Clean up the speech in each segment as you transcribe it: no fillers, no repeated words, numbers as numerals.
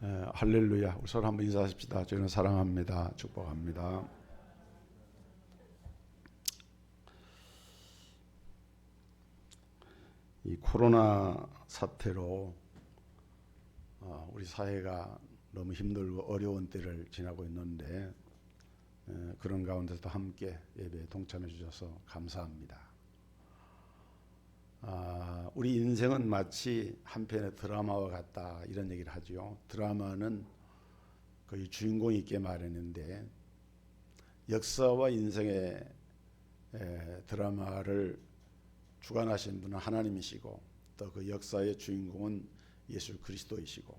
할렐루야. 우리 서로 한번 인사하십시다. 저희는 사랑합니다. 축복합니다. 이 코로나 사태로 우리 사회가 너무 힘들고 어려운 때를 지나고 있는데 그런 가운데서도 함께 예배에 동참해 주셔서 감사합니다. 우리 인생은 마치 한 편의 드라마와 같다 이런 얘기를 하죠. 드라마는 거의 주인공이 있게 마련인데 역사와 인생의 드라마를 주관하신 분은 하나님이시고 또 그 역사의 주인공은 예수 그리스도이시고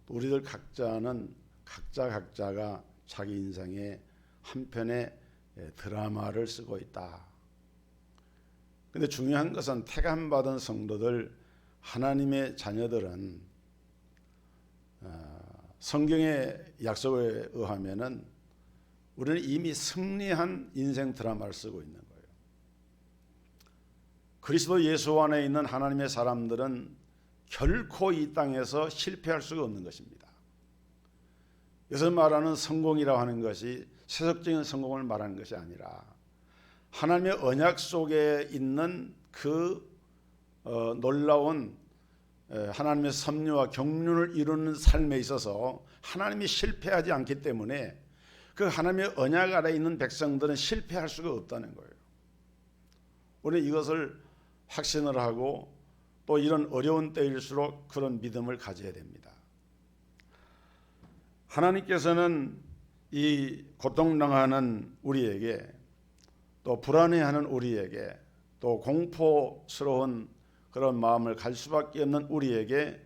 또 우리들 각자는 각자가 자기 인생의 한 편의 드라마를 쓰고 있다. 근데 중요한 것은 택함받은 성도들 하나님의 자녀들은 성경의 약속에 의하면은 우리는 이미 승리한 인생 드라마를 쓰고 있는 거예요. 그리스도 예수 안에 있는 하나님의 사람들은 결코 이 땅에서 실패할 수가 없는 것입니다. 여기서 말하는 성공이라고 하는 것이 세속적인 성공을 말하는 것이 아니라 하나님의 언약 속에 있는 그 놀라운 하나님의 섭리와 경륜을 이루는 삶에 있어서 하나님이 실패하지 않기 때문에 그 하나님의 언약 아래 있는 백성들은 실패할 수가 없다는 거예요. 우리는 이것을 확신을 하고 또 이런 어려운 때일수록 그런 믿음을 가져야 됩니다. 하나님께서는 이 고통당하는 우리에게 또 불안해하는 우리에게 또 공포스러운 그런 마음을 갈 수밖에 없는 우리에게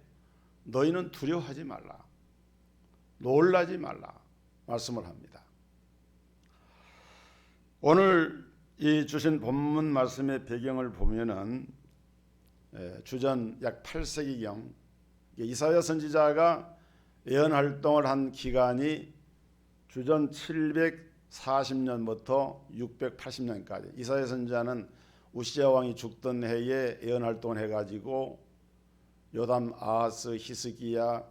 너희는 두려워하지 말라, 놀라지 말라 말씀을 합니다. 오늘 이 주신 본문 말씀의 배경을 보면은 주전 약 8세기경 이사야 선지자가 예언 활동을 한 기간이 주전 740년부터 680년까지 이사야 선지자는 우시야 왕이 죽던 해에 예언 활동을 해가지고 요담, 아하스, 히스기야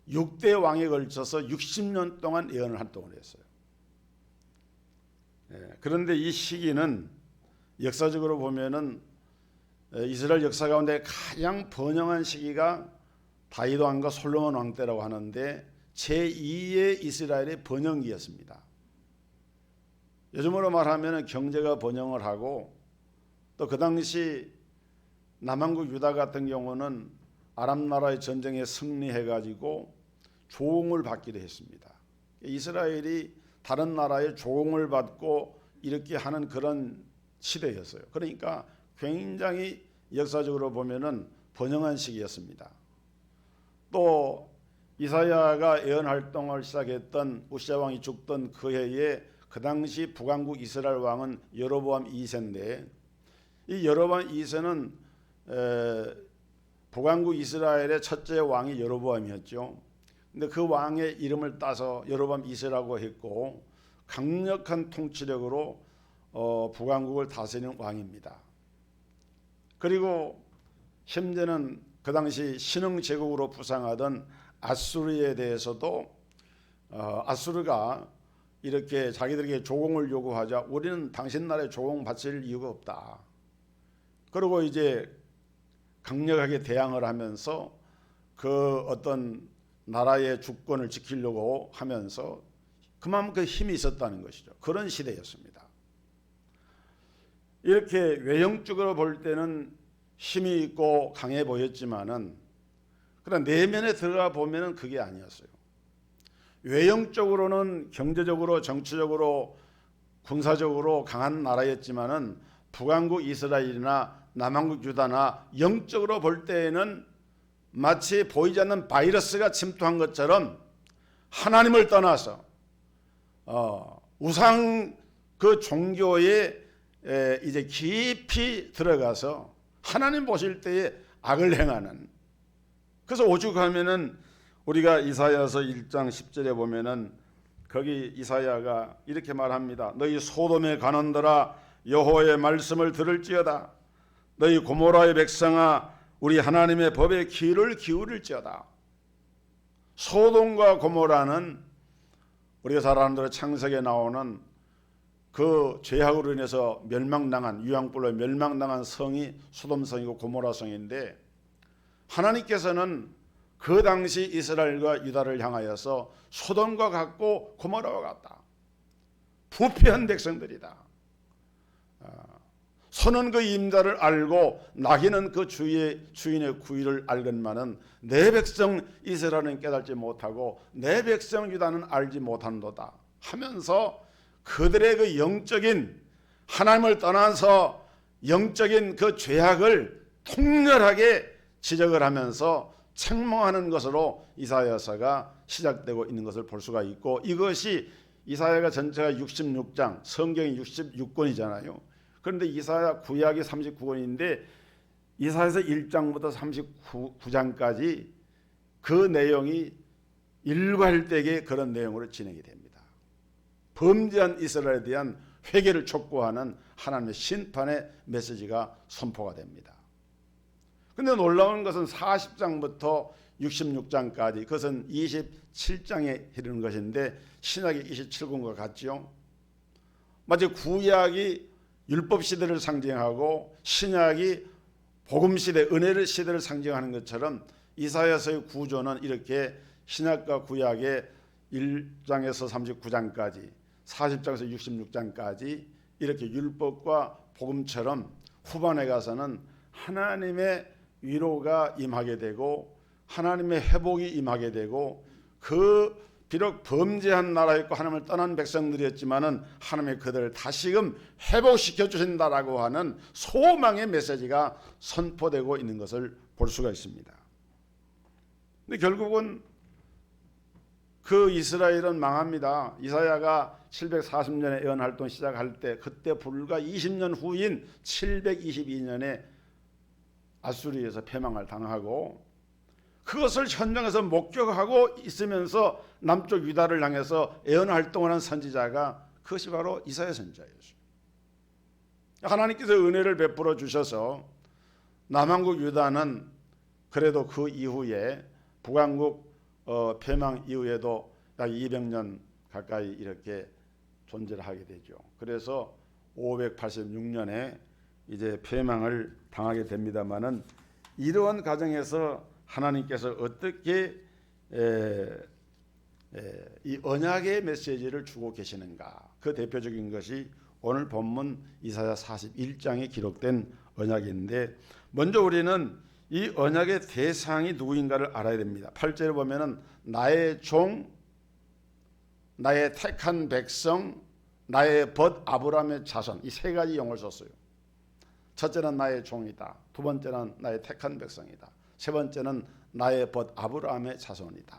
6대 왕에 걸쳐서 60년 동안 예언 활동을 했어요. 그런데 이 시기는 역사적으로 보면은 이스라엘 역사 가운데 가장 번영한 시기가 다윗 왕과 솔로몬 왕 때라고 하는데 제2의 이스라엘의 번영기였습니다. 요즘으로 말하면 경제가 번영을 하고 또 그 당시 남한국 유다 같은 경우는 아람 나라의 전쟁에 승리해가지고 조공을 받기도 했습니다. 이스라엘이 다른 나라의 조공을 받고 이렇게 하는 그런 시대였어요. 그러니까 굉장히 역사적으로 보면은 번영한 시기였습니다. 또 이사야가 예언 활동을 시작했던 우시야 왕이 죽던 그 해에 그 당시 북왕국 이스라엘 왕은 여로보암 2세인데 이 여로보암 2세는 북왕국 이스라엘의 첫째 왕이 여로보암이었죠. 근데 그 왕의 이름을 따서 여로보암 2세라고 했고 강력한 통치력으로 북왕국을 다스리는 왕입니다. 그리고 심지어는 그 당시 신흥 제국으로 부상하던 아수르에 대해서도 아수르가 이렇게 자기들에게 조공을 요구하자 우리는 당신 나라에 조공 바칠 이유가 없다. 그리고 이제 강력하게 대항을 하면서 그 어떤 나라의 주권을 지키려고 하면서 그만큼 힘이 있었다는 것이죠. 그런 시대였습니다. 이렇게 외형적으로 볼 때는 힘이 있고 강해 보였지만은 그러나 내면에 들어가 보면은 그게 아니었어요. 외형적으로는 경제적으로 정치적으로 군사적으로 강한 나라였지만은 북왕국 이스라엘이나 남왕국 유다나 영적으로 볼 때에는 마치 보이지 않는 바이러스가 침투한 것처럼 하나님을 떠나서 우상 그 종교에 이제 깊이 들어가서 하나님 보실 때에 악을 행하는. 그래서 오죽하면은 우리가 이사야서 1장 10절에 보면은 거기 이사야가 이렇게 말합니다. 너희 소돔의 관원들아 여호와의 말씀을 들을지어다. 너희 고모라의 백성아 우리 하나님의 법에 귀를 기울일지어다. 소돔과 고모라는 우리가 잘 아는 대로 창세기에 나오는 그 죄악으로 인해서 멸망당한, 유황불로 멸망당한 성이 소돔성이고 고모라성인데, 하나님께서는 그 당시 이스라엘과 유다를 향하여서 소돔과 같고 고모라와 같다, 부패한 백성들이다, 소는 그 임자를 알고 나귀는 그 주인의 구의를 알건만은 내 백성 이스라엘은 깨닫지 못하고 내 백성 유다는 알지 못한도다 하면서 그들의 그 영적인, 하나님을 떠나서 영적인 그 죄악을 통렬하게 지적을 하면서 책망하는 것으로 이사야서가 시작되고 있는 것을 볼 수가 있고, 이것이 이사야가 전체가 66장, 성경이 66권이잖아요. 그런데 이사야 구약이 39권인데 이사야서 1장부터 39장까지 그 내용이 일괄되게 그런 내용으로 진행이 됩니다. 범죄한 이스라엘에 대한 회개를 촉구하는 하나님의 심판의 메시지가 선포가 됩니다. 그런데 놀라운 것은 40장부터 66장까지, 그것은 27장에 이르는 것인데 신약이 27권과 같죠. 마치 구약이 율법 시대를 상징하고 신약이 복음 시대, 은혜의 시대를 상징하는 것처럼 이사야서의 구조는 이렇게 신약과 구약의 1장에서 39장까지, 40장에서 66장까지 이렇게 율법과 복음처럼 후반에 가서는 하나님의 위로가 임하게 되고 하나님의 회복이 임하게 되고, 그 비록 범죄한 나라였고 하나님을 떠난 백성들이었지만은 하나님의 그들을 다시금 회복시켜 주신다라고 하는 소망의 메시지가 선포되고 있는 것을 볼 수가 있습니다. 근데 결국은 그 이스라엘은 망합니다. 이사야가 740년에 예언 활동 시작할 때, 그때 불과 20년 후인 722년에 아수리에서 패망을 당하고, 그것을 현장에서 목격하고 있으면서 남쪽 유다를 향해서 예언 활동을 한 선지자가, 그것이 바로 이사야 선지자였어요. 하나님께서 은혜를 베풀어 주셔서 남한국 유다는 그래도 그 이후에 북왕국 패망 이후에도 약 200년 가까이 이렇게 존재를 하게 되죠. 그래서 586년에 이제 패망을 당하게 됩니다마는, 이러한 과정에서 하나님께서 어떻게 이 언약의 메시지를 주고 계시는가, 그 대표적인 것이 오늘 본문 이사야 41장에 기록된 언약인데, 먼저 우리는 이 언약의 대상이 누구인가를 알아야 됩니다. 8절에 보면은 나의 종, 나의 택한 백성, 나의 벗 아브라함의 자손, 이 세 가지 용어를 썼어요. 첫째는 나의 종이다, 두 번째는 나의 택한 백성이다, 세 번째는 나의 벗 아브라함의 자손이다.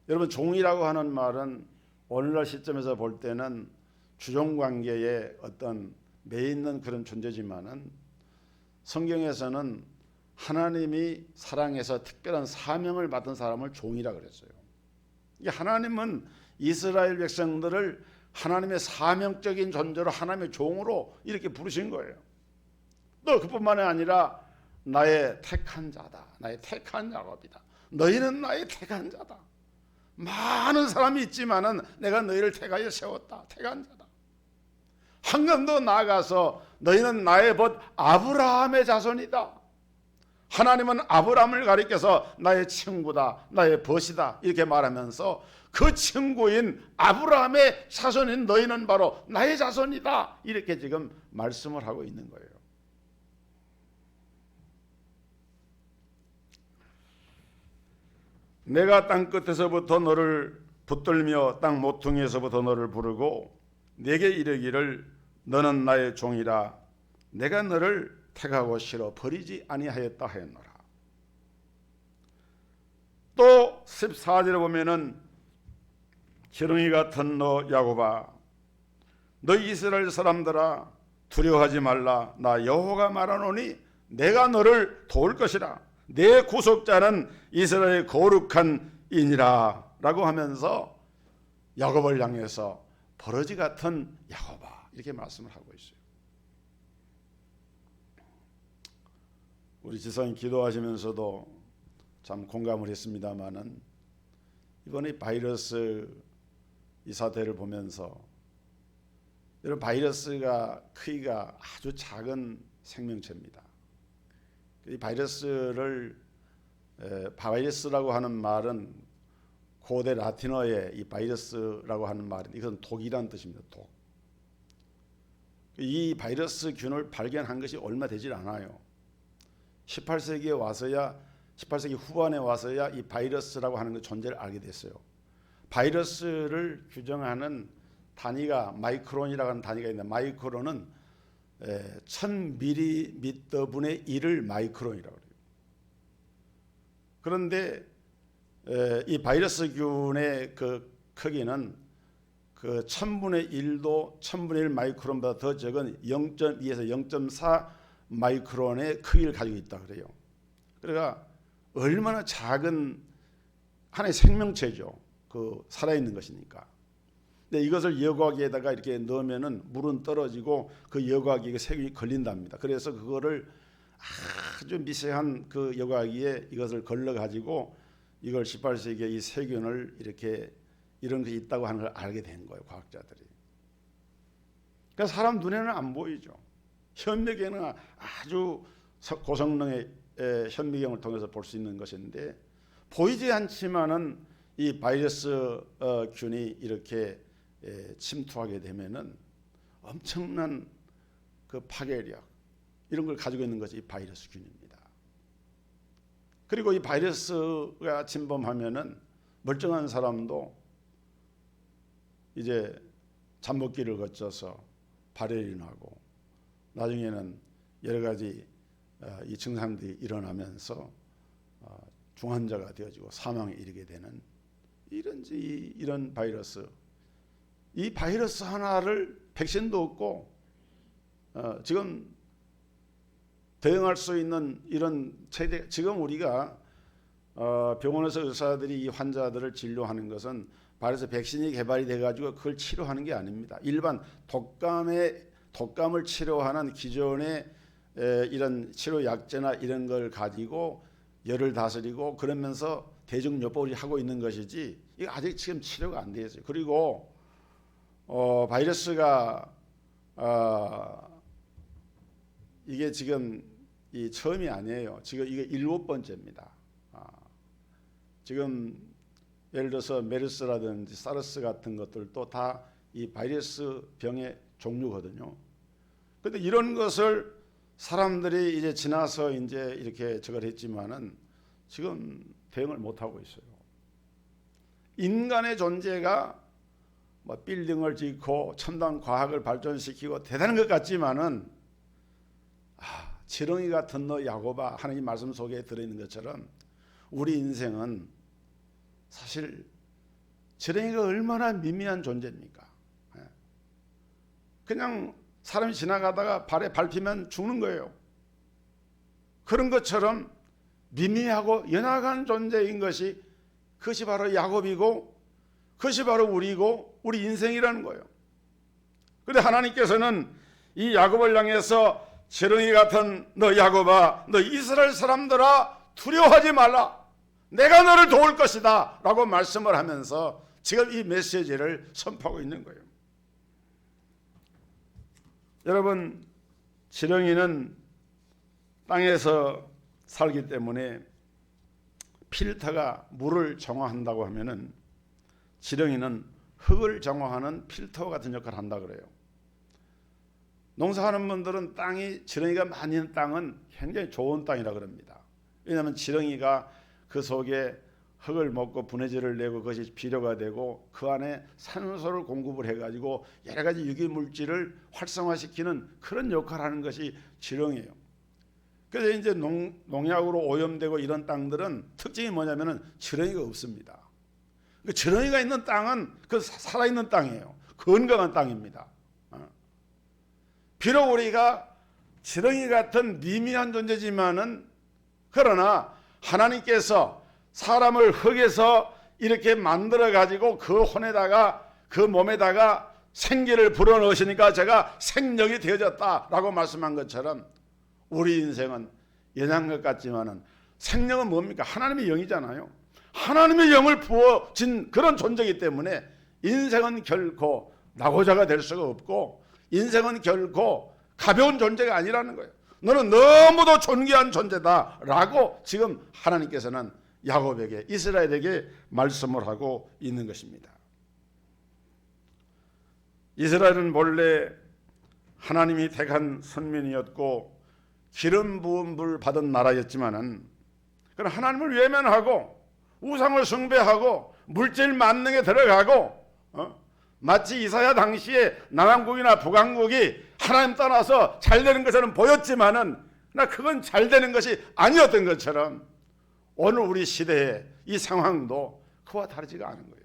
여러분, 종이라고 하는 말은 오늘날 시점에서 볼 때는 주종관계에 어떤 매 있는 그런 존재지만은, 성경에서는 하나님이 사랑해서 특별한 사명을 받은 사람을 종이라 그랬어요. 하나님은 이스라엘 백성들을 하나님의 사명적인 존재로, 하나님의 종으로 이렇게 부르신 거예요. 또 그뿐만이 아니라 나의 택한 자다, 나의 택한 야곱이다, 너희는 나의 택한 자다. 많은 사람이 있지만은 내가 너희를 택하여 세웠다, 택한 자다. 한층 더 나아가서 너희는 나의 벗 아브라함의 자손이다. 하나님은 아브라함을 가리켜서 나의 친구다, 나의 벗이다 이렇게 말하면서, 그 친구인 아브라함의 자손인 너희는 바로 나의 자손이다, 이렇게 지금 말씀을 하고 있는 거예요. 내가 땅 끝에서부터 너를 붙들며 땅 모퉁이에서부터 너를 부르고 내게 이르기를 너는 나의 종이라, 내가 너를 택하고 실어 버리지 아니하였다 하였노라. 또 14절에 보면은 지렁이 같은 너 야곱아, 너 이스라엘 사람들아 두려워하지 말라, 나 여호와가 말하노니 내가 너를 도울 것이라, 내 구속자는 이스라엘의 거룩한 이니라 라고 하면서 야곱을 향해서 버러지 같은 야곱아 이렇게 말씀을 하고 있어요. 우리 지성이 기도하시면서도 참 공감을 했습니다마는 이번에 바이러스 이 사태를 보면서 이런 바이러스가 크기가 아주 작은 생명체입니다. 이 바이러스를 바이러스라고 하는 말은 고대 라틴어의 이 바이러스라고 하는 말은 이것은 독이라는 뜻입니다. 독. 이 바이러스 균을 발견한 것이 얼마 되질 않아요. 18세기에 와서야 18세기 후반에 와서야 이 바이러스라고 하는 그 존재를 알게 됐어요. 바이러스를 규정하는 단위가 마이크론이라고 하는 단위가 있는데 마이크론은 1000ml분의 1을 마이크론이라고 해요. 그런데 이 바이러스균의 그 크기는 그 1000분의 1도 1000분의 1 마이크론보다 더 적은 0.2에서 0.4 마이크론의 크기를 가지고 있다 그래요. 그러니까 얼마나 작은 하나의 생명체죠. 그 살아있는 것이니까. 근데 이것을 여과기에다가 이렇게 넣으면은 물은 떨어지고 그 여과기에 세균이 걸린답니다. 그래서 그거를 아주 미세한 그 여과기에 이것을 걸러 가지고 이걸 18세기에 이 세균을 이렇게 이런 것이 있다고 하는 걸 알게 된 거예요, 과학자들이. 그러니까 사람 눈에는 안 보이죠. 현미경은 아주 고성능의 현미경을 통해서 볼 수 있는 것인데 보이지 않지만은 이 바이러스 균이 이렇게 침투하게 되면은 엄청난 그 파괴력 이런 걸 가지고 있는 것이 이 바이러스 균입니다. 그리고 이 바이러스가 침범하면은 멀쩡한 사람도 이제 잠복기를 거쳐서 발열이 나고 나중에는 여러 가지 이 증상들이 일어나면서 중환자가 되어지고 사망에 이르게 되는 이런 바이러스. 이 바이러스 하나를 백신도 없고 지금 대응할 수 있는 이런 체제. 지금 우리가 병원에서 의사들이 이 환자들을 진료하는 것은 바이러스 백신이 개발이 돼가지고 그걸 치료하는 게 아닙니다. 일반 독감을 치료하는 기존의 이런 치료 약제나 이런 걸 가지고 열을 다스리고 그러면서 대중요법을 하고 있는 것이지 이거 아직 지금 치료가 안 되어 있어요. 그리고 바이러스가 이게 지금 이 처음이 아니에요. 지금 이게 7번째입니다. 지금 예를 들어서 메르스라든지 사르스 같은 것들도 다 이 바이러스 병의 종류거든요. 그런데 이런 것을 사람들이 이제 지나서 이제 이렇게 저걸 했지만은 지금 대응을 못 하고 있어요. 인간의 존재가 뭐 빌딩을 짓고 첨단 과학을 발전시키고 대단한 것 같지만은 지렁이 같은 너 야곱아 하나님 말씀 속에 들어있는 것처럼 우리 인생은 사실 지렁이가 얼마나 미미한 존재입니까? 그냥 사람이 지나가다가 발에 밟히면 죽는 거예요. 그런 것처럼 미미하고 연약한 존재인 것이 그것이 바로 야곱이고 그것이 바로 우리고 우리 인생이라는 거예요. 그런데 하나님께서는 이 야곱을 향해서 지렁이 같은 너 야곱아 너 이스라엘 사람들아 두려워하지 말라 내가 너를 도울 것이다 라고 말씀을 하면서 지금 이 메시지를 선포하고 있는 거예요. 여러분 지렁이는 땅에서 살기 때문에 필터가 물을 정화한다고 하면은 지렁이는 흙을 정화하는 필터 같은 역할을 한다 그래요. 농사하는 분들은 땅이 지렁이가 많이 있는 땅은 굉장히 좋은 땅이라 그럽니다. 왜냐하면 지렁이가 그 속에 흙을 먹고 분해질을 내고 그것이 비료가 되고 그 안에 산소를 공급을 해가지고 여러 가지 유기물질을 활성화시키는 그런 역할을 하는 것이 지렁이에요. 그래서 이제 농약으로 오염되고 이런 땅들은 특징이 뭐냐면은 지렁이가 없습니다. 그 지렁이가 있는 땅은 그 살아있는 땅이에요. 건강한 땅입니다. 비록 우리가 지렁이 같은 미미한 존재지만은 그러나 하나님께서 사람을 흙에서 이렇게 만들어 가지고 그 혼에다가 그 몸에다가 생기를 불어넣으시니까 제가 생명이 되어졌다라고 말씀한 것처럼 우리 인생은 연약한 것 같지만은 생명은 뭡니까? 하나님의 영이잖아요. 하나님의 영을 부어진 그런 존재이기 때문에 인생은 결코 낙오자가 될 수가 없고 인생은 결코 가벼운 존재가 아니라는 거예요. 너는 너무도 존귀한 존재다라고 지금 하나님께서는 야곱에게, 이스라엘에게 말씀을 하고 있는 것입니다. 이스라엘은 본래 하나님이 택한 선민이었고 기름 부음을 받은 나라였지만은 그런 하나님을 외면하고 우상을 숭배하고 물질 만능에 들어가고 마치 이사야 당시에 남한국이나 북한국이 하나님 떠나서 잘 되는 것처럼 보였지만은 그건 잘 되는 것이 아니었던 것처럼 오늘 우리 시대의 이 상황도 그와 다르지가 않은 거예요.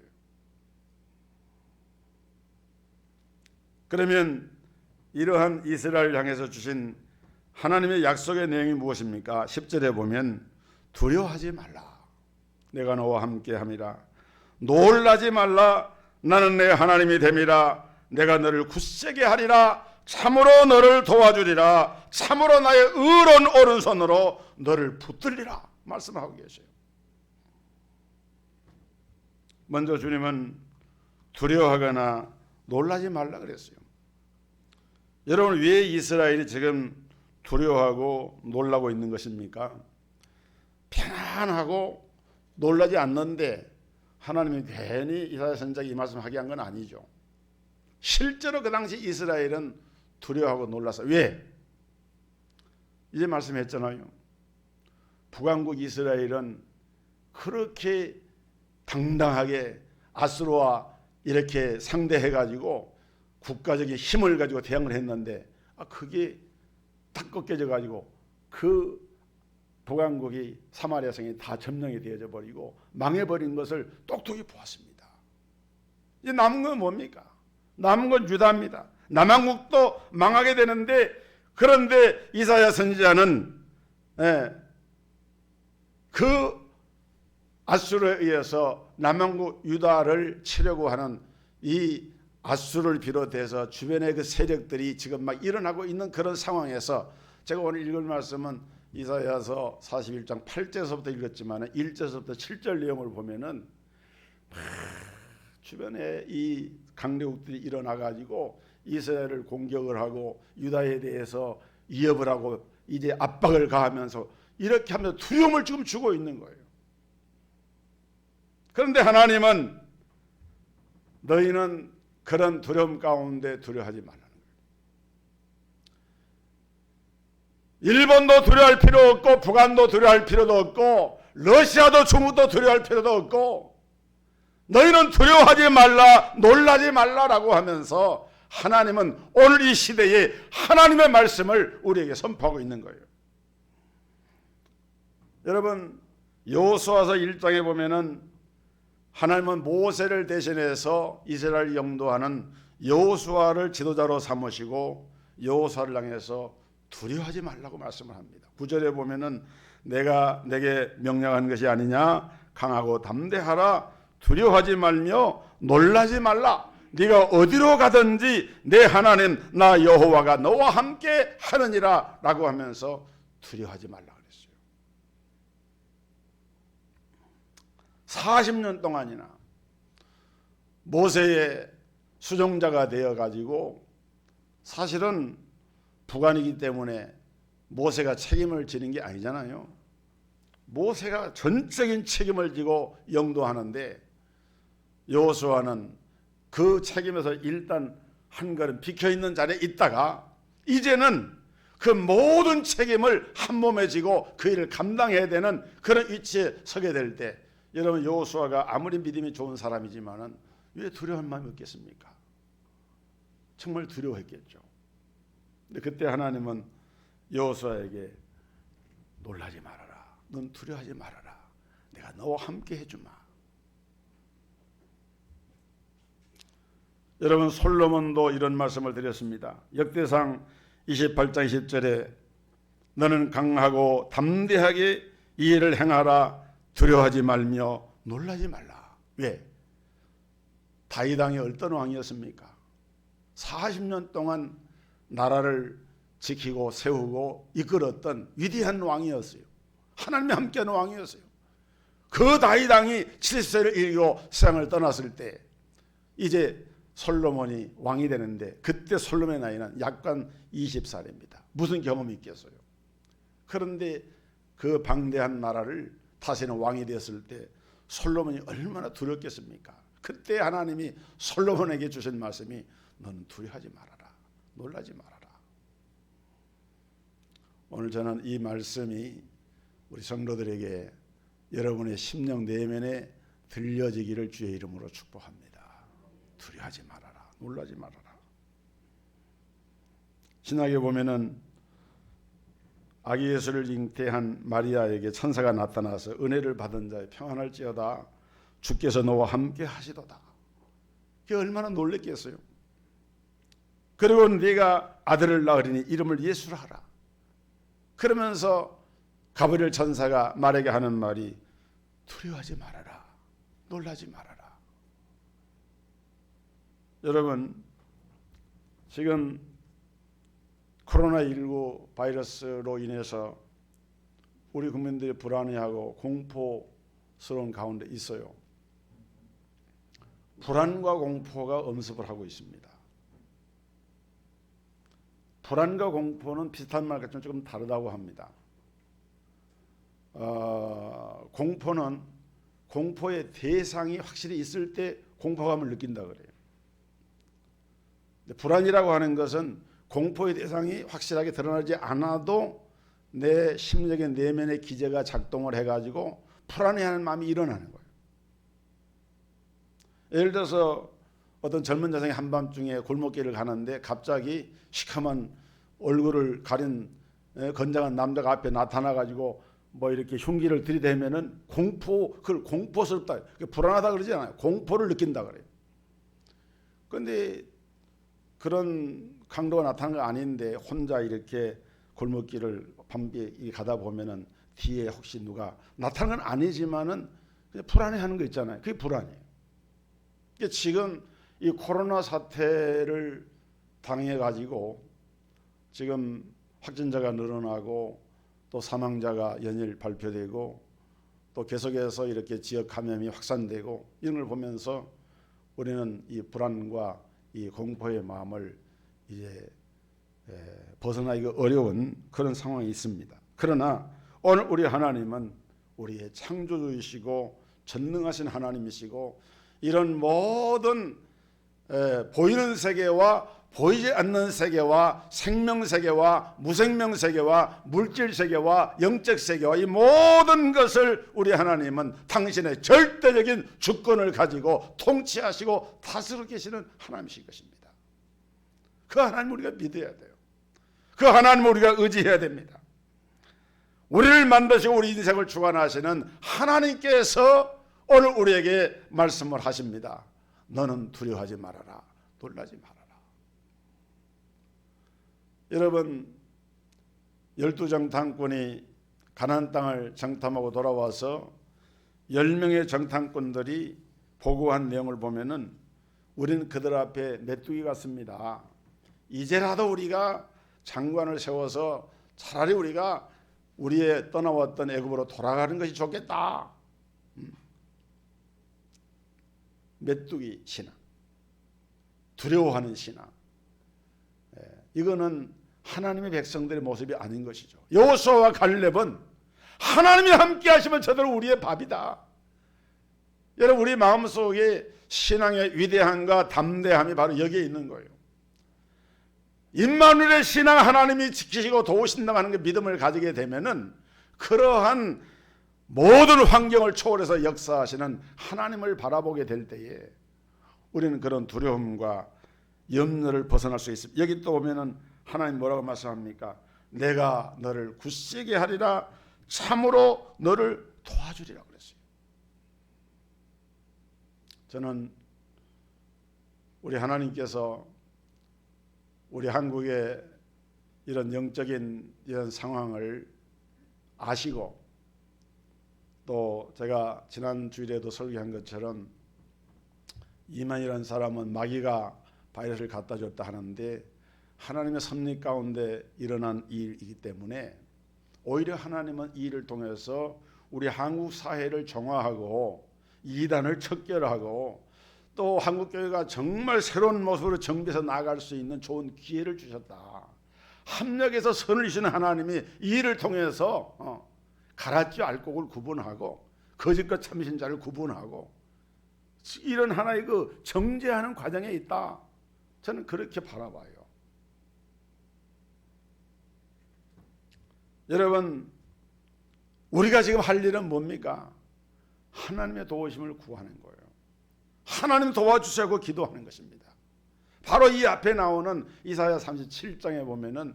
그러면 이러한 이스라엘을 향해서 주신 하나님의 약속의 내용이 무엇입니까? 10절에 보면 두려워하지 말라. 내가 너와 함께 함이라. 놀라지 말라. 나는 내 하나님이 됨이라. 내가 너를 굳세게 하리라. 참으로 너를 도와주리라. 참으로 나의 의로운 오른손으로 너를 붙들리라. 말씀하고 계세요. 먼저 주님은 두려워하거나 놀라지 말라 그랬어요. 여러분, 왜 이스라엘이 지금 두려워하고 놀라고 있는 것입니까? 편안하고 놀라지 않는데 하나님이 괜히 이사야 선지자가 이 말씀 하게 한 건 아니죠. 실제로 그 당시 이스라엘은 두려워하고 놀라서, 왜? 이제 말씀했잖아요. 북왕국 이스라엘은 그렇게 당당하게 아수르와 이렇게 상대해가지고 국가적인 힘을 가지고 대항을 했는데 그게 딱 꺾여져 가지고 그 북왕국이 사마리아 성이 다 점령이 되어져 버리고 망해버린 것을 똑똑히 보았습니다. 이제 남은 건 뭡니까? 남은 건 유다입니다. 남한국도 망하게 되는데, 그런데 이사야 선지자는 그 아수르에 의해서 남한국 유다를 치려고 하는 이 아수르를 비롯해서 주변의 그 세력들이 지금 막 일어나고 있는 그런 상황에서, 제가 오늘 읽을 말씀은 이사야서 41장 8절서부터 읽었지만 1절서부터 7절 내용을 보면은 주변에 이 강대국들이 일어나 가지고 이스라엘을 공격을 하고 유다에 대해서 위협을 하고 이제 압박을 가하면서 이렇게 하면서 두려움을 지금 주고 있는 거예요. 그런데 하나님은 너희는 그런 두려움 가운데 두려워하지 말라는 거예요. 일본도 두려워할 필요 없고 북한도 두려워할 필요도 없고 러시아도 중국도 두려워할 필요도 없고 너희는 두려워하지 말라, 놀라지 말라라고 하면서 하나님은 오늘 이 시대에 하나님의 말씀을 우리에게 선포하고 있는 거예요. 여러분, 여호수아서 1장에 보면은 하나님은 모세를 대신해서 이스라엘 영도하는 여호수아를 지도자로 삼으시고 여호수아를 향해서 두려워하지 말라고 말씀을 합니다. 9절에 보면은 내가 내게 명령한 것이 아니냐, 강하고 담대하라, 두려워하지 말며 놀라지 말라. 네가 어디로 가든지 내 하나님 나 여호와가 너와 함께 하느니라 라고 하면서 두려워하지 말라 그랬어요. 40년 동안이나 모세의 수종자가 되어가지고, 사실은 북한이기 때문에 모세가 책임을 지는 게 아니잖아요. 모세가 전적인 책임을 지고 영도하는데 여호수아는 그 책임에서 일단 한 걸음 비켜있는 자리에 있다가 이제는 그 모든 책임을 한 몸에 지고 그 일을 감당해야 되는 그런 위치에 서게 될 때, 여러분, 여호수아가 아무리 믿음이 좋은 사람이지만은 왜 두려워할 마음이 없겠습니까? 정말 두려워했겠죠. 근데 그때 하나님은 여호수아에게 놀라지 말아라, 넌 두려워하지 말아라, 내가 너와 함께 해주마. 여러분, 솔로몬도 이런 말씀을 드렸습니다. 역대상 28장 20절에 너는 강하고 담대하게 이 일을 행하라, 두려워하지 말며 놀라지 말라. 왜? 다윗 왕이 어떤 왕이었습니까? 40년 동안 나라를 지키고 세우고 이끌었던 위대한 왕이었어요. 하나님이 함께하는 왕이었어요. 그 다윗 왕이 70세를 이루고 세상을 떠났을 때 이제 솔로몬이 왕이 되는데, 그때 솔로몬의 나이는 약간 20살입니다. 무슨 경험이 있겠어요. 그런데 그 방대한 나라를 다스리는 왕이 되었을 때 솔로몬이 얼마나 두렵겠습니까? 그때 하나님이 솔로몬에게 주신 말씀이 너는 두려워하지 말아라, 놀라지 말아라. 오늘 저는 이 말씀이 우리 성도들에게 여러분의 심령 내면에 들려지기를 주의 이름으로 축복합니다. 두려워하지 말아라, 놀라지 말아라. 신약에 보면은 아기 예수를 잉태한 마리아에게 천사가 나타나서 은혜를 받은 자의 평안할지어다, 주께서 너와 함께 하시도다. 그게 얼마나 놀랬겠어요. 그리고 네가 아들을 낳으리니 이름을 예수라 하라. 그러면서 가브리엘 천사가 말에게 하는 말이 두려워하지 말아라, 놀라지 말아라. 여러분, 지금 코로나19 바이러스로 인해서 우리 국민들이 불안해하고 공포스러운 가운데 있어요. 불안과 공포가 엄습을 하고 있습니다. 불안과 공포는 비슷한 말 같지만 조금 다르다고 합니다. 공포는 공포의 대상이 확실히 있을 때 공포감을 느낀다 그래요. 불안이라고 하는 것은 공포의 대상이 확실하게 드러나지 않아도 내 심령의 내면의 기제가 작동을 해가지고 불안해하는 마음이 일어나는 거예요. 예를 들어서 어떤 젊은 여성이 한밤중에 골목길을 가는데 갑자기 시커먼 얼굴을 가린 건장한 남자가 앞에 나타나가지고 뭐 이렇게 흉기를 들이대면은 그걸 공포스럽다, 불안하다 그러지 않아요. 공포를 느낀다 그래요. 그런데 그런 강도가 나타난 거 아닌데 혼자 이렇게 골목길을 밤에 가다 보면은 뒤에 혹시 누가 나타난 건 아니지만은 그냥 불안해하는 거 있잖아요. 그게 불안이에요. 그러니까 지금 이 코로나 사태를 당해 가지고 지금 확진자가 늘어나고 또 사망자가 연일 발표되고 또 계속해서 이렇게 지역 감염이 확산되고 이런 걸 보면서 우리는 이 불안과 이 공포의 마음을 이제 벗어나기가 어려운 그런 상황이 있습니다. 그러나 오늘 우리 하나님은 우리의 창조주이시고 전능하신 하나님이시고 이런 모든 보이는 세계와 보이지 않는 세계와 생명 세계와 무생명 세계와 물질 세계와 영적 세계와 이 모든 것을 우리 하나님은 당신의 절대적인 주권을 가지고 통치하시고 다스리고 계시는 하나님이신 것입니다. 그 하나님 우리가 믿어야 돼요. 그 하나님 우리가 의지해야 됩니다. 우리를 만드시고 우리 인생을 주관하시는 하나님께서 오늘 우리에게 말씀을 하십니다. 너는 두려워하지 말아라, 놀라지 말아라. 여러분, 12정탐꾼이 가나안 땅을 정탐하고 돌아와서 10명의 정탐꾼들이 보고한 내용을 보면은 우리는 그들 앞에 메뚜기 같습니다. 이제라도 우리가 장관을 세워서 차라리 우리가 우리의 떠나왔던 애굽으로 돌아가는 것이 좋겠다. 메뚜기 신앙, 두려워하는 신앙, 이거는 하나님의 백성들의 모습이 아닌 것이죠. 여호수아와 갈렙은 하나님이 함께 하시면 저들은 우리의 밥이다. 여러분, 우리 마음속에 신앙의 위대함과 담대함이 바로 여기에 있는 거예요. 임마누엘의 신앙, 하나님이 지키시고 도우신다고 하는 그 믿음을 가지게 되면은 그러한 모든 환경을 초월해서 역사하시는 하나님을 바라보게 될 때에 우리는 그런 두려움과 염려를 벗어날 수 있습니다. 여기 또 보면은 하나님 뭐라고 말씀합니까? 내가 너를 굳세게 하리라, 참으로 너를 도와주리라 그랬어요. 저는 우리 하나님께서 우리 한국의 이런 영적인 이런 상황을 아시고 또 제가 지난 주일에도 설교한 것처럼 이만이라는 사람은 마귀가 바이러스를 갖다 줬다 하는데 하나님의 섭리 가운데 일어난 일이기 때문에 오히려 하나님은 이 일을 통해서 우리 한국 사회를 정화하고 이단을 척결하고 또 한국교회가 정말 새로운 모습으로 정비해서 나아갈 수 있는 좋은 기회를 주셨다. 합력해서 선을 이시는 하나님이 이 일을 통해서 가라지 알곡을 구분하고 거짓과 참신자를 구분하고 이런 하나의 그 정죄하는 과정에 있다. 저는 그렇게 바라봐요. 여러분, 우리가 지금 할 일은 뭡니까? 하나님의 도우심을 구하는 거예요. 하나님 도와주시고 기도하는 것입니다. 바로 이 앞에 나오는 이사야 37장에 보면은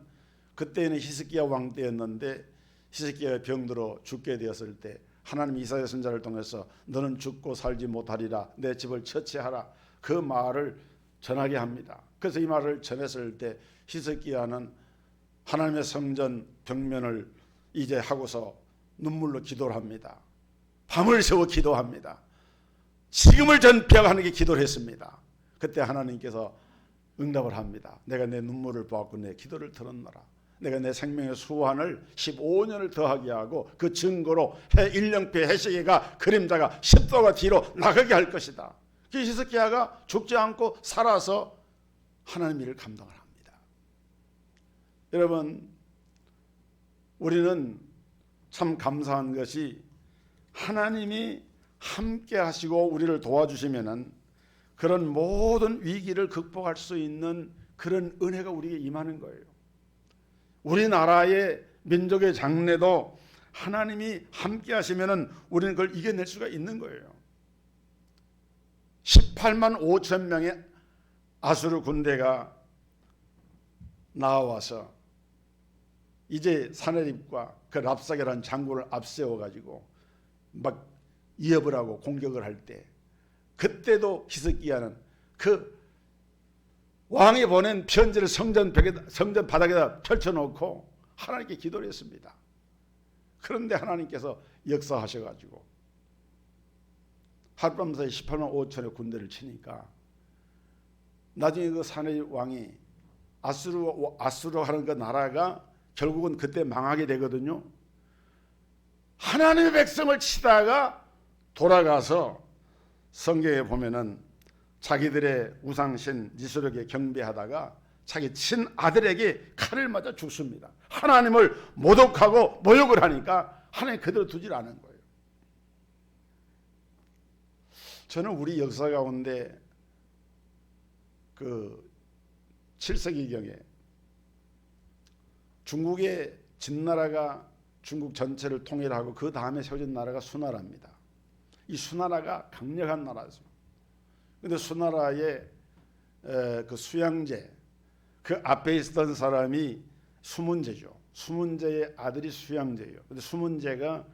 그때는 히스기야 왕 때였는데 히스기야가 병들어 죽게 되었을 때 하나님 이사야 선지자를 통해서 너는 죽고 살지 못하리라, 내 집을 처치하라, 그 말을 전하게 합니다. 그래서 이 말을 전했을 때 히스기야는 하나님의 성전 벽면을 이제 하고서 눈물로 기도를 합니다. 밤을 새워 기도합니다. 지금을 전폐하는 게 기도를 했습니다. 그때 하나님께서 응답을 합니다. 내가 내 눈물을 보았고 내 기도를 들었노라. 내가 내 생명의 수완을 15년을 더하게 하고 그 증거로 해 1년패 해시계가 그림자가 10도가 뒤로 나가게 할 것이다. 그 히스기야가 죽지 않고 살아서 하나님 일을 감당을 합니다. 여러분, 우리는 참 감사한 것이 하나님이 함께 하시고 우리를 도와주시면은 그런 모든 위기를 극복할 수 있는 그런 은혜가 우리에게 임하는 거예요. 우리나라의 민족의 장래도 하나님이 함께 하시면은 우리는 그걸 이겨낼 수가 있는 거예요. 18만 5천 명의 아수르 군대가 나와서 이제 사네립과 그 랍사게라는 장군을 앞세워 가지고 막 위협을 하고 공격을 할 때, 그때도 히스기야는 그 왕이 보낸 편지를 성전 바닥에다 펼쳐놓고 하나님께 기도를 했습니다. 그런데 하나님께서 역사하셔가지고 하룻밤 사이 18만 5천의 군대를 치니까 나중에 그 사네립 왕이 아수르 하는 그 나라가 결국은 그때 망하게 되거든요. 하나님의 백성을 치다가 돌아가서 성경에 보면은 자기들의 우상신 니스록에 경배하다가 자기 친아들에게 칼을 맞아 죽습니다. 하나님을 모독하고 모욕을 하니까 하나님 그대로 두질 않은 거예요. 저는 우리 역사 가운데 그 7세기경에 중국의 진나라가 중국 전체를 통일하고 그 다음에 세워진 나라가 수나라입니다. 이 수나라가 강력한 나라였습니다. 그런데 수나라의 그 수양제, 그 앞에 있었던 사람이 수문제죠. 수문제의 아들이 수양제예요. 근데 수문제가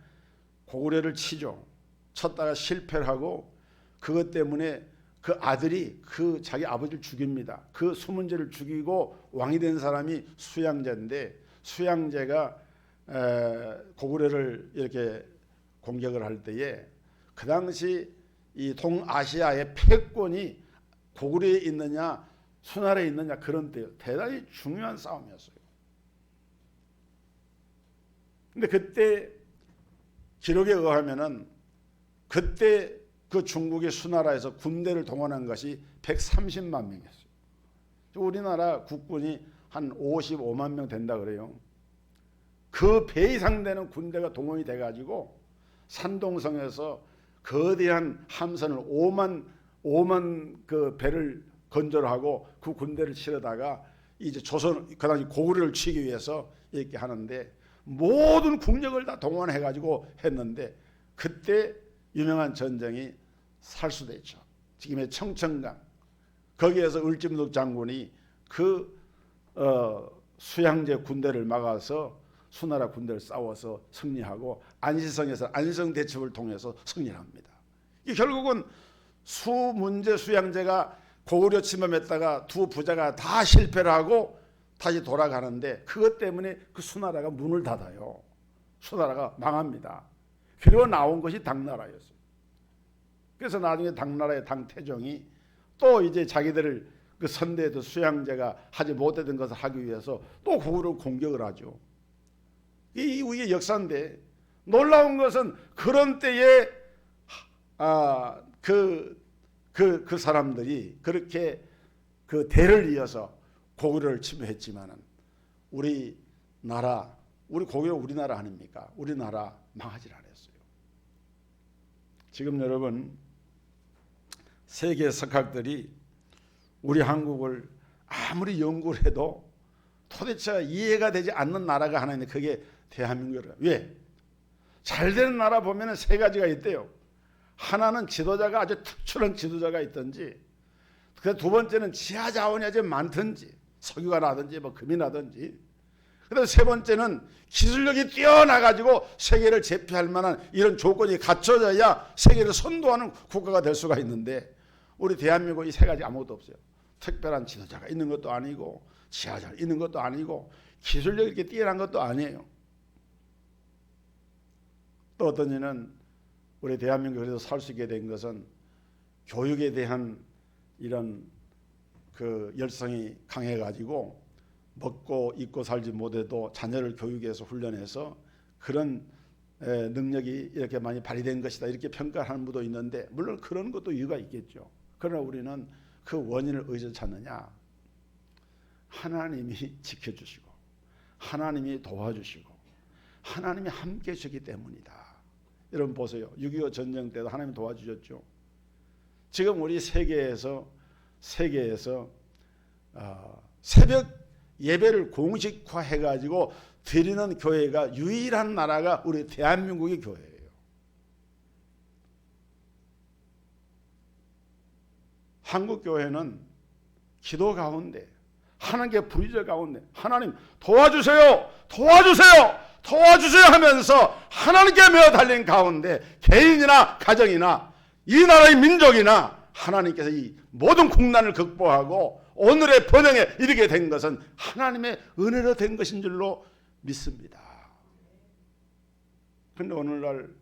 고구려를 치죠. 쳤다가 실패를 하고 그것 때문에 그 아들이 그 자기 아버지를 죽입니다. 그 수문제를 죽이고 왕이 된 사람이 수양제인데, 수양제가 고구려를 이렇게 공격을 할 때에 그 당시 이 동아시아의 패권이 고구려에 있느냐 수나라에 있느냐 그런 때요. 대단히 중요한 싸움이었어요. 근데 그때 기록에 의하면은 그때 그 중국의 수나라에서 군대를 동원한 것이 130만 명이었어요. 우리나라 국군이 한 55만 명 된다 그래요. 그 배 이상 되는 군대가 동원이 돼가지고 산동성에서 거대한 함선을 5만 그 배를 건조하고 그 군대를 치르다가 이제 조선 그 당시 고구려를 치기 위해서 이렇게 하는데 모든 국력을 다 동원해가지고 했는데 그때 유명한 전쟁이 살수됐죠. 지금의 청천강 거기에서 을지문덕 장군이 그 수양제 군대를 막아서 수나라 군대를 싸워서 승리하고 안시성에서 안성대첩을 통해서 승리를 합니다. 이 결국은 수문제 수양제가 고구려 침범했다가 두 부자가 다 실패를 하고 다시 돌아가는데 그것 때문에 그 수나라가 문을 닫아요. 수나라가 망합니다. 그리고 나온 것이 당나라였어요. 그래서 나중에 당나라의 당태종이 또 이제 자기들을 그 선대에도 수양제가 하지 못했던 것을 하기 위해서 또 고구려를 공격을 하죠. 이 우리의 역사인데, 놀라운 것은 그런 때에 그 사람들이 그렇게 그 대를 이어서 고구려를 침해했지만은 우리 고구려 우리나라 아닙니까? 우리나라 망하질 않았어요. 지금 여러분, 세계 석학들이 우리 한국을 아무리 연구를 해도 도대체 이해가 되지 않는 나라가 하나 있는데 그게 대한민국이에요. 왜? 잘 되는 나라 보면 세 가지가 있대요. 하나는 지도자가 아주 특출한 지도자가 있든지, 그 두 번째는 지하 자원이 아주 많든지, 석유가 나든지 뭐 금이 나든지, 그다음 세 번째는 기술력이 뛰어나가지고 세계를 제패할 만한 이런 조건이 갖춰져야 세계를 선도하는 국가가 될 수가 있는데, 우리 대한민국 이 세 가지 아무것도 없어요. 특별한 지도자가 있는 것도 아니고, 지하자원 있는 것도 아니고, 기술력이 이렇게 뛰어난 것도 아니에요. 또 어떤 이는 우리 대한민국에서 살 수 있게 된 것은 교육에 대한 이런 그 열성이 강해가지고 먹고 입고 살지 못해도 자녀를 교육해서 훈련해서 그런 능력이 이렇게 많이 발휘된 것이다, 이렇게 평가하는 분도 있는데, 물론 그런 것도 이유가 있겠죠. 그러나 우리는 그 원인을 어디서 찾느냐? 하나님이 지켜주시고 하나님이 도와주시고 하나님이 함께 해주기 때문이다. 여러분 보세요. 6.25 전쟁 때도 하나님이 도와주셨죠. 지금 우리 세계에서 새벽 예배를 공식화해가지고 드리는 교회가 유일한 나라가 우리 대한민국의 교회예요. 한국 교회는 기도 가운데, 하나님께 부르짖어 가운데 하나님 도와주세요, 도와주세요, 도와주세요 하면서 하나님께 매어 달린 가운데 개인이나 가정이나 이 나라의 민족이나 하나님께서 이 모든 국난을 극복하고 오늘의 번영에 이르게 된 것은 하나님의 은혜로 된 것인 줄로 믿습니다. 그런데 오늘날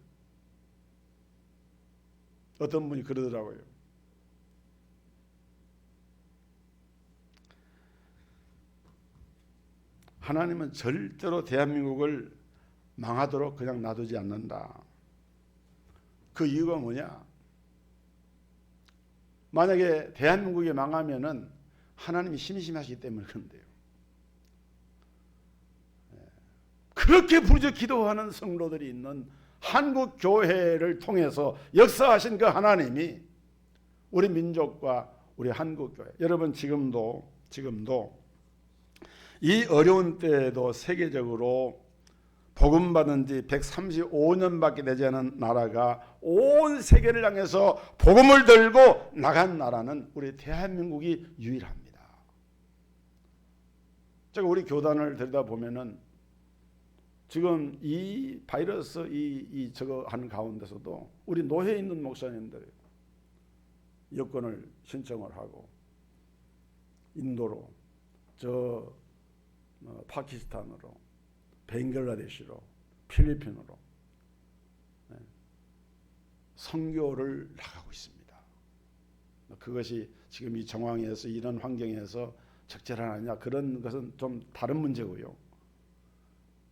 어떤 분이 그러더라고요. 하나님은 절대로 대한민국을 망하도록 그냥 놔두지 않는다. 그 이유가 뭐냐? 만약에 대한민국이 망하면은 하나님이 심심하시기 때문에 그런데요. 그렇게 부르짖어 기도하는 성도들이 있는 한국 교회를 통해서 역사하신 그 하나님이 우리 민족과 우리 한국 교회, 여러분 지금도 이 어려운 때에도 세계적으로 복음 받은 지 135년밖에 되지 않은 나라가 온 세계를 향해서 복음을 들고 나간 나라는 우리 대한민국이 유일합니다. 제가 우리 교단을 들여다보면은 지금 이 바이러스 저거 하는 가운데서도 우리 노회에 있는 목사님들 여권을 신청을 하고 인도로, 파키스탄으로, 벵글라데시로, 필리핀으로 선교를 나가고 있습니다. 그것이 지금 이 정황에서, 이런 환경에서 적절하느냐, 그런 것은 좀 다른 문제고요.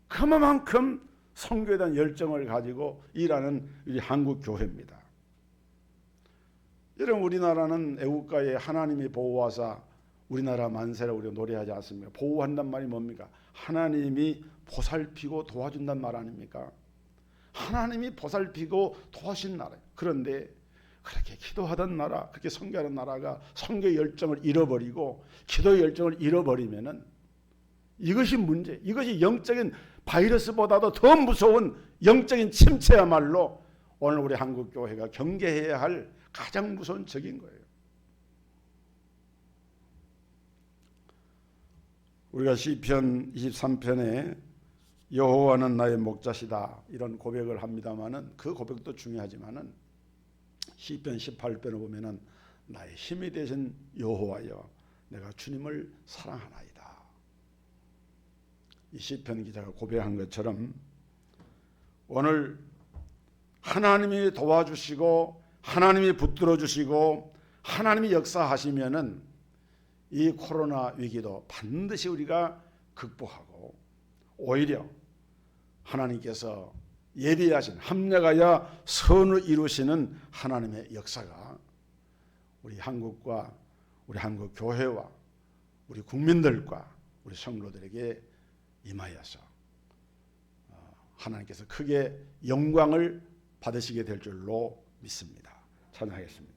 그만큼 선교에 대한 열정을 가지고 일하는 우리 한국 교회입니다. 여러분, 우리나라는 애국가에 하나님이 보호하사 우리나라 만세를 우리가 노래하지 않습니까? 보호한단 말이 뭡니까? 하나님이 보살피고 도와준단 말 아닙니까? 하나님이 보살피고 도와신 나라예요. 그런데 그렇게 기도하던 나라, 그렇게 선교하는 나라가 선교 열정을 잃어버리고 기도의 열정을 잃어버리면은 이것이 문제, 이것이 영적인 바이러스보다도 더 무서운 영적인 침체야말로 오늘 우리 한국 교회가 경계해야 할 가장 무서운 적인 거예요. 우리가 시편 23편에 여호와는 나의 목자시다 이런 고백을 합니다마는, 그 고백도 중요하지만은 시편 18편을 보면은 나의 힘이 되신 여호와여 내가 주님을 사랑하나이다. 이 시편 기자가 고백한 것처럼 오늘 하나님이 도와주시고 하나님이 붙들어 주시고 하나님이 역사하시면은 이 코로나 위기도 반드시 우리가 극복하고 오히려 하나님께서 예비하신 합력하여 선을 이루시는 하나님의 역사가 우리 한국과 우리 한국 교회와 우리 국민들과 우리 성도들에게 임하여서 하나님께서 크게 영광을 받으시게 될 줄로 믿습니다. 찬양하겠습니다.